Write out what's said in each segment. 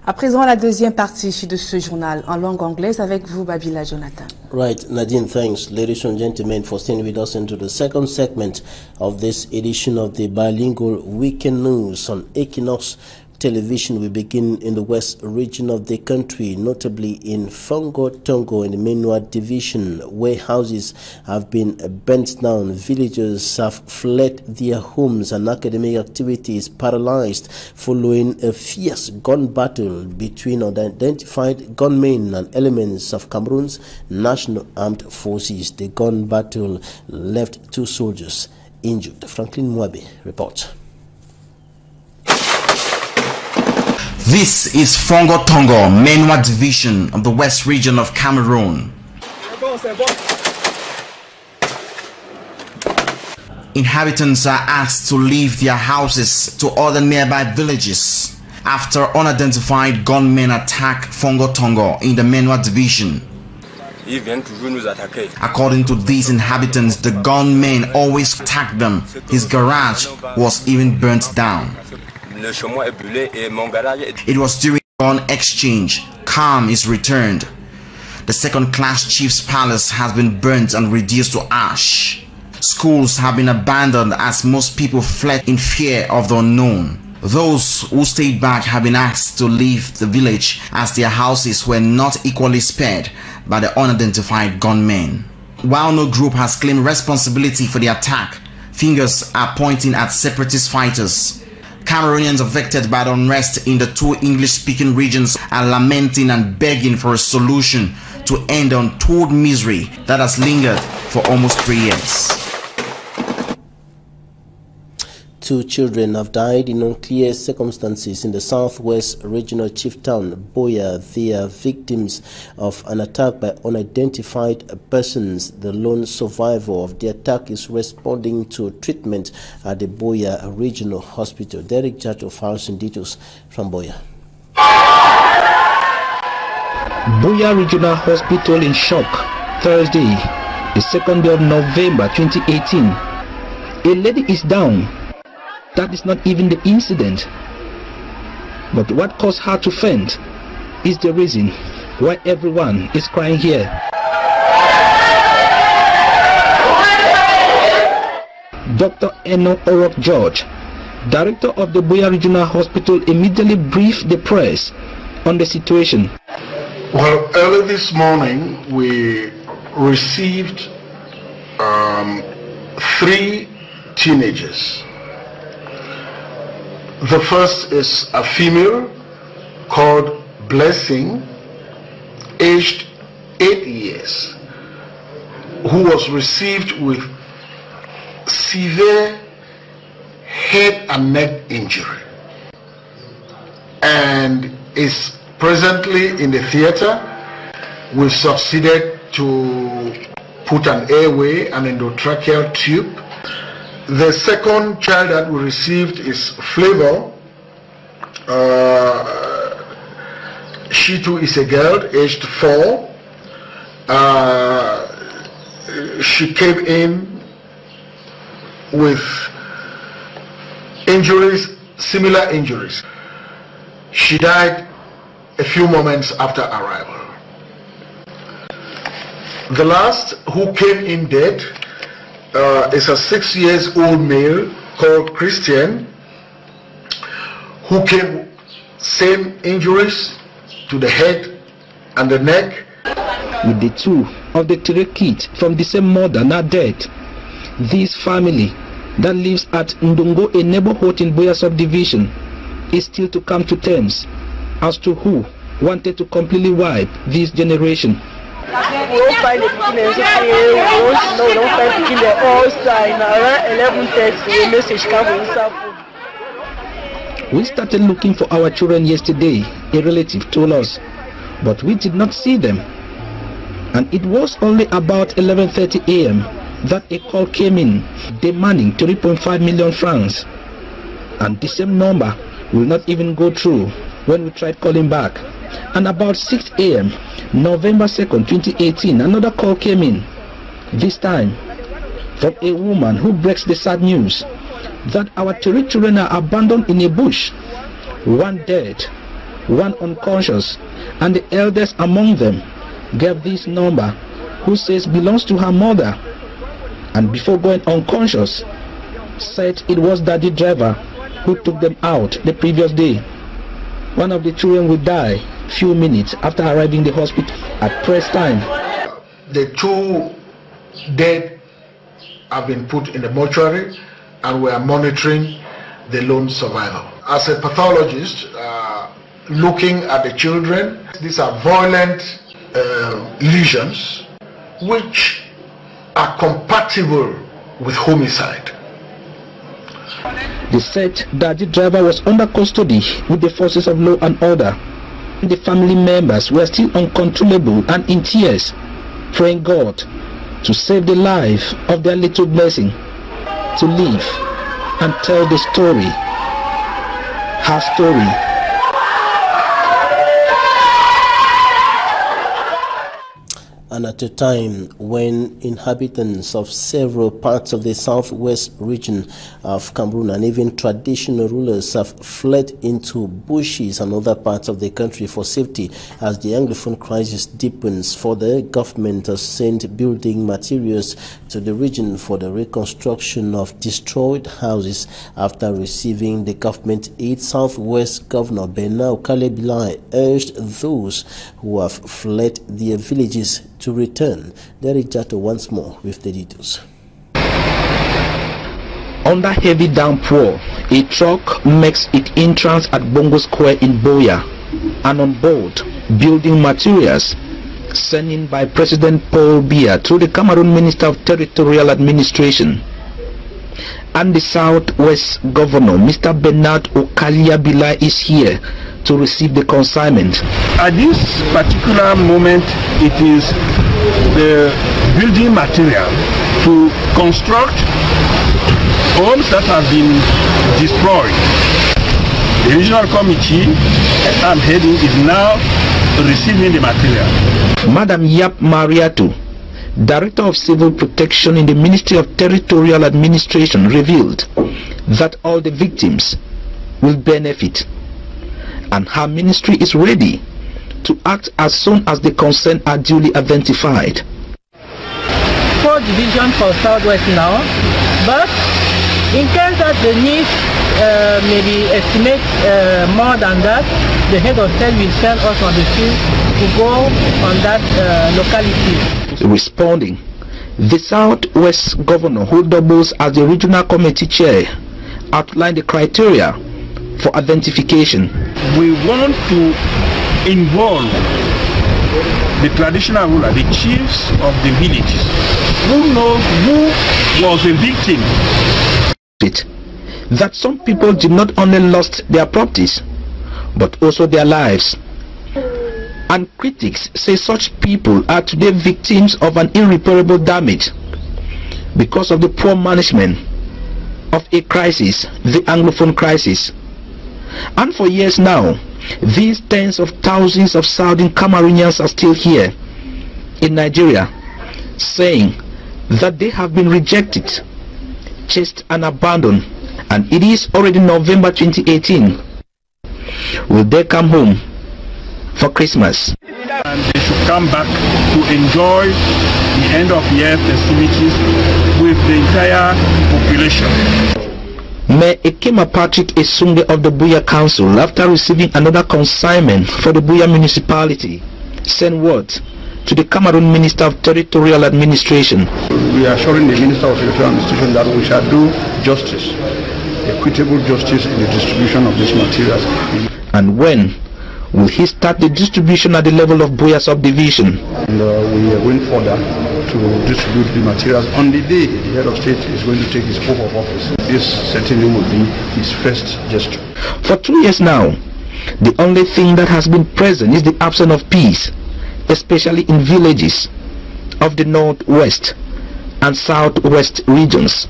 À présent, la deuxième partie de ce journal en langue anglaise avec vous, Babila Jonathan. Right, Nadine, thanks. Ladies and gentlemen, for staying with us into the second segment of this edition of the bilingual weekend news on Equinoxe television. We begin in the west region of the country, notably in Fongo-Tongo in the Menua division, where houses have been burnt down. Villagers have fled their homes and academic activities paralyzed following a fierce gun battle between unidentified gunmen and elements of Cameroon's National Armed Forces. The gun battle left 2 soldiers injured. Franklin Mwabe reports. This is Fongo-Tongo, Menua division of the west region of Cameroon. Inhabitants are asked to leave their houses to other nearby villages after unidentified gunmen attack Fongo-Tongo in the Menua division. According to these inhabitants, the gunmen always attacked them. His garage was even burnt down. It was during gun exchange. Calm is returned. The second-class chief's palace has been burnt and reduced to ash. Schools have been abandoned as most people fled in fear of the unknown. Those who stayed back have been asked to leave the village as their houses were not equally spared by the unidentified gunmen. While no group has claimed responsibility for the attack, fingers are pointing at separatist fighters. Cameroonians affected by the unrest in the 2 English-speaking regions are lamenting and begging for a solution to end the untold misery that has lingered for almost 3 years. 2 children have died in unclear circumstances in the southwest regional chieftown, Boya. They are victims of an attack by unidentified persons. The lone survivor of the attack is responding to treatment at the Boya Regional Hospital. Derek Judge of House and details from Boya. Boya Regional Hospital in shock. Thursday, the 2nd of November 2018. A lady is down. That is not even the incident. But what caused her to faint is the reason why everyone is crying here. Dr. Eno Orok George, director of the Boya Regional Hospital, immediately briefed the press on the situation. Well, early this morning we received 3 teenagers. The first is a female called Blessing, aged 8 years, who was received with severe head and neck injury and is presently in the theater. We've succeeded to put an airway and endotracheal tube. The second child that we received is Flavor. She too is a girl, aged 4. She came in with injuries, similar injuries. She died a few moments after arrival. The last who came in dead is a 6-year-old male called Christian, who came same injuries to the head and the neck. With the 2 of the 3 kids from the same mother now dead, this family that lives at Ndongo, a neighborhood in Boya subdivision, is still to come to terms as to who wanted to completely wipe this generation. We started looking for our children yesterday, a relative told us, but we did not see them. And it was only about 11:30 a.m. that a call came in demanding 3.5 million francs. And the same number will not even go through when we tried calling back. And about 6 a.m. November 2nd, 2018, another call came in, this time from a woman who breaks the sad news that our 3 children are abandoned in a bush, 1 dead one unconscious, and the eldest among them gave this number, who says belongs to her mother, and before going unconscious said it was daddy driver who took them out the previous day. One of the children will die few minutes after arriving the hospital at press time. The 2 dead have been put in the mortuary, and we are monitoring the lone survivor. As a pathologist, looking at the children, these are violent lesions which are compatible with homicide. They said that the driver was under custody with the forces of law and order. The family members were still uncontrollable and in tears, praying God to save the life of their little blessing, to live and tell the story, her story. And at a time when inhabitants of several parts of the southwest region of Cameroun and even traditional rulers have fled into bushes and other parts of the country for safety as the Anglophone crisis deepens, for the government has sent building materials to the region for the reconstruction of destroyed houses after receiving the government aid. Southwest Governor Bernard Okalebilai urged those who have fled their villages to return. Derek Jato once more with the details. Under heavy downpour, a truck makes its entrance at Bongo Square in Boya, and on board, building materials sent in by President Paul Biya through the Cameroon Minister of Territorial Administration. And the Southwest Governor, Mr. Bernard Okalebilai, is here to receive the consignment. At this particular moment, it is the building material to construct homes that have been destroyed. The regional committee I'm heading is now receiving the material. Madam Yap Mariatu, Director of Civil Protection in the Ministry of Territorial Administration, revealed that all the victims will benefit, and her ministry is ready to act as soon as the concerned are duly identified. 4 divisions for Southwest now, but in case that the need maybe estimate more than that, the head of state will send us on the field to go on that locality. Responding, the Southwest Governor, who doubles as the regional committee chair, outlined the criteria for identification. We want to involve the traditional ruler, the chiefs of the villages, who know who was a victim. That some people did not only lost their properties, but also their lives. And critics say such people are today victims of an irreparable damage because of the poor management of a crisis, the Anglophone crisis. And for years now, these tens of thousands of Southern Cameroonians are still here in Nigeria, saying that they have been rejected, chased and abandoned, and it is already November 2018. Will they come home for Christmas? And they should come back to enjoy the end of year festivities with the entire population. Mayor Ekema Patrick Esunge of the Buya Council, after receiving another consignment for the Buya municipality, sent word to the Cameroon Minister of Territorial Administration. We are assuring the Minister of Territorial Administration that we shall do justice, equitable justice in the distribution of these materials. And when will he start the distribution at the level of Buya subdivision? And we are going further to distribute the materials on the day the head of state is going to take his oath of office. This certainly will be his first gesture. For 2 years now, the only thing that has been present is the absence of peace, especially in villages of the northwest and southwest regions.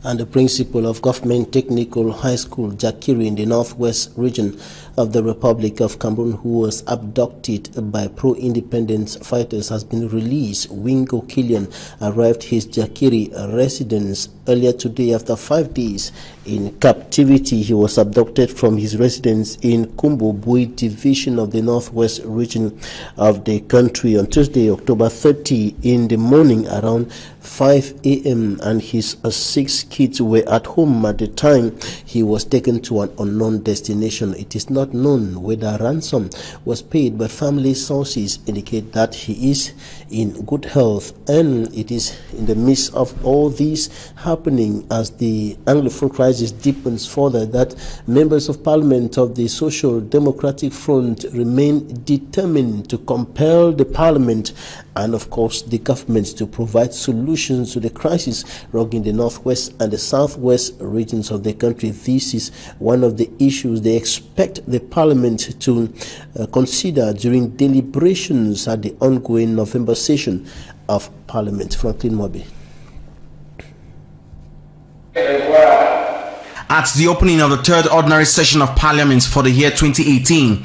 And the principal of Government Technical High School, Jakiri, in the northwest region of the Republic of Cameroon, who was abducted by pro-independence fighters, has been released. Wingo Killian arrived his Jakiri residence earlier today after 5 days in captivity. He was abducted from his residence in Kumbo Bui division of the northwest region of the country on Tuesday, October 30 in the morning around 5 a.m. and his 6 kids were at home at the time he was taken to an unknown destination. It is not known whether ransom was paid, but family sources indicate that he is in good health, and it is in the midst of all this happening as the Anglophone crisis deepens further that members of parliament of the Social Democratic Front remain determined to compel the parliament and of course the government to provide solutions to the crisis rocking the northwest and the southwest regions of the country. This is one of the issues they expect the parliament to consider during deliberations at the ongoing November session of parliament. Franklin Mobi. At the opening of the third ordinary session of parliament for the year 2018,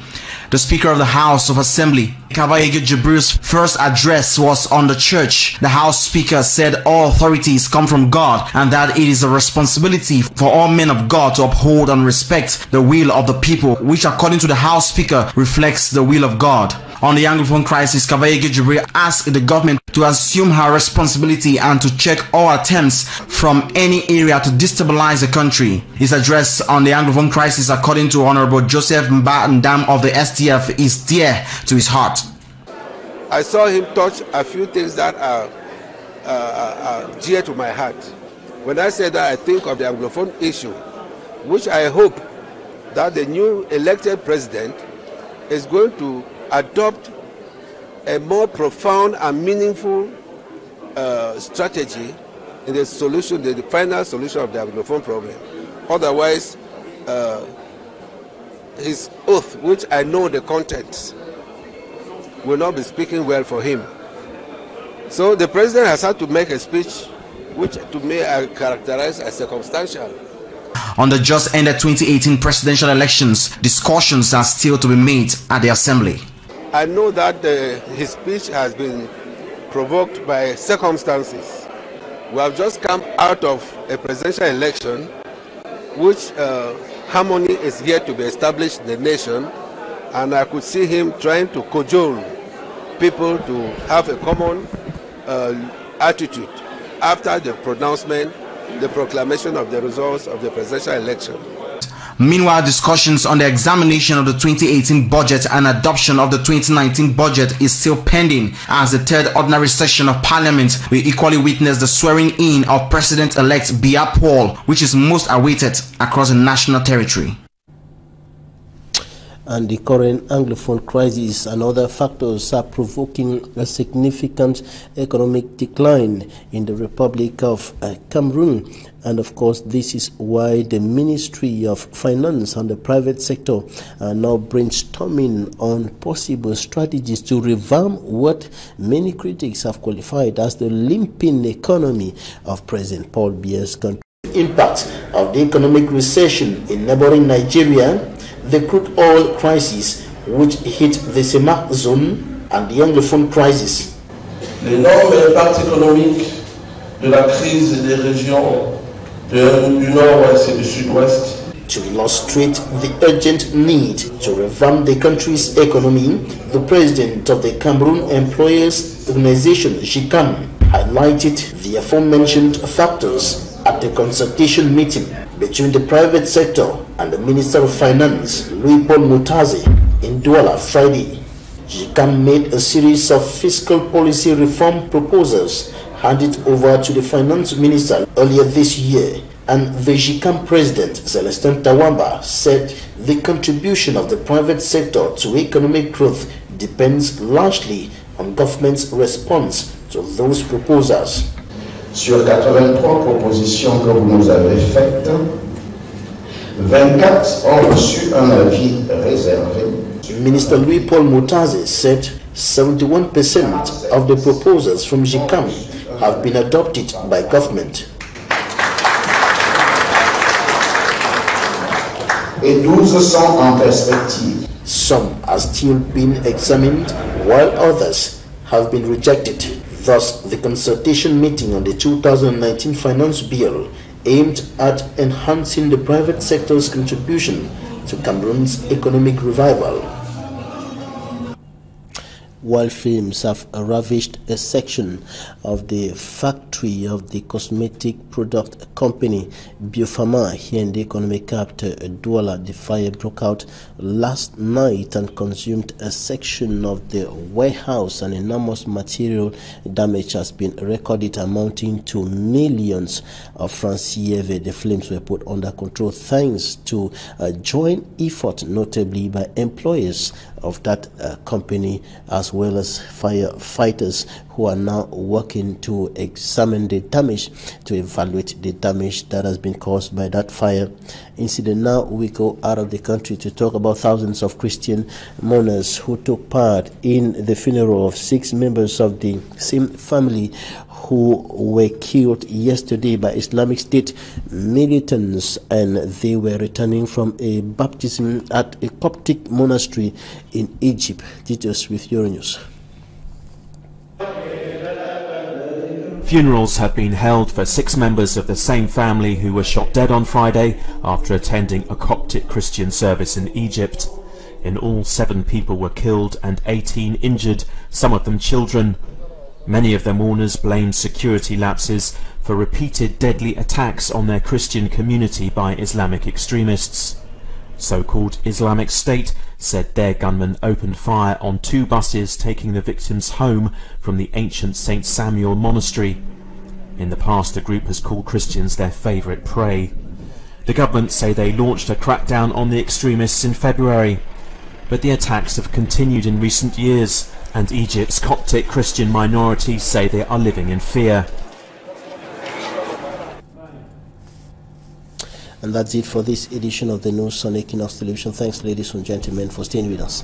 the Speaker of the House of Assembly, Kavayege Jibril's first address was on the church. The House Speaker said all authorities come from God and that it is a responsibility for all men of God to uphold and respect the will of the people, which according to the House Speaker reflects the will of God. On the Anglophone crisis, Kavayege Jibril asked the government to assume her responsibility and to check all attempts from any area to destabilize the country. His address on the Anglophone crisis, according to Honorable Joseph Mba Ndam of the STF, is dear to his heart. I saw him touch a few things that are dear to my heart. When I say that, I think of the Anglophone issue, which I hope that the new elected president is going to adopt a more profound and meaningful strategy in the solution, the final solution of the Anglophone problem. Otherwise, his oath, which I know the contents, will not be speaking well for him. So the president has had to make a speech which to me I characterize as circumstantial. On the just ended 2018 presidential elections, discussions are still to be made at the assembly. I know that his speech has been provoked by circumstances. We have just come out of a presidential election which harmony is yet to be established in the nation, and I could see him trying to cajole people to have a common attitude after the pronouncement, the proclamation of the results of the presidential election. Meanwhile, discussions on the examination of the 2018 budget and adoption of the 2019 budget is still pending, as the third ordinary session of parliament will equally witness the swearing in of President-elect Bia Paul, which is most awaited across the national territory. And the current Anglophone crisis and other factors are provoking a significant economic decline in the Republic of Cameroon. And of course, this is why the Ministry of Finance and the private sector are now brainstorming on possible strategies to revamp what many critics have qualified as the limping economy of President Paul Biya's country. Impact of the economic recession in neighboring Nigeria, the crude oil crisis which hit the CEMAC zone, and the Anglophone crisis. L'énorme impact économique de la crise des régions du nord-ouest et du sud-ouest. To illustrate the urgent need to revamp the country's economy, the president of the Cameroon Employers Organization, GICAM, highlighted the aforementioned factors at the consultation meeting between the private sector and the Minister of Finance, Louis-Paul Mutaze, in Douala Friday. GICAM made a series of fiscal policy reform proposals handed over to the Finance Minister earlier this year, and the GICAM President, Celestin Tawamba, said the contribution of the private sector to economic growth depends largely on government's response to those proposals. Sur 83 propositions que vous nous avez faites, 24 ont reçu un avis réservé. Minister Louis-Paul Mutaze said 71% of the proposals from GICAM have been adopted by government. et 12 sont en perspective. Some are still being examined, while others have been rejected. Thus, the consultation meeting on the 2019 Finance Bill aimed at enhancing the private sector's contribution to Cameroon's economic revival. While flames have ravaged a section of the factory of the cosmetic product company Biopharma here in the economic capital Douala, the fire broke out last night and consumed a section of the warehouse. An enormous material damage has been recorded amounting to millions of francs CFA. The flames were put under control thanks to a joint effort, notably by employees of that company as well as firefighters, who are now working to examine the damage, to evaluate the damage that has been caused by that fire incident. Now we go out of the country to talk about thousands of Christian mourners who took part in the funeral of 6 members of the same family who were killed yesterday by Islamic State militants, and they were returning from a baptism at a Coptic monastery in Egypt. Details with Euronews. Funerals have been held for 6 members of the same family who were shot dead on Friday after attending a Coptic Christian service in Egypt. In all, 7 people were killed and 18 injured, some of them children. Many of the mourners blamed security lapses for repeated deadly attacks on their Christian community by Islamic extremists. So-called Islamic State said their gunmen opened fire on 2 buses taking the victims home from the ancient St. Samuel monastery. In the past, the group has called Christians their favourite prey. The government say they launched a crackdown on the extremists in February, but the attacks have continued in recent years, and Egypt's Coptic Christian minority say they are living in fear. And that's it for this edition of the news on Equinoxe Television. Thanks, ladies and gentlemen, for staying with us.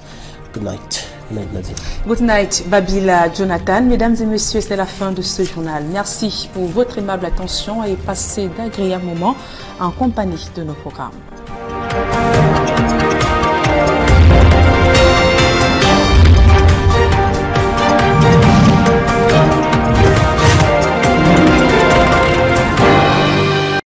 Good night. Good night, Nadia. Good night, Babila, Jonathan. Mesdames et messieurs, c'est la fin de ce journal. Merci pour votre aimable attention et passez d'agréables moments en compagnie de nos programmes.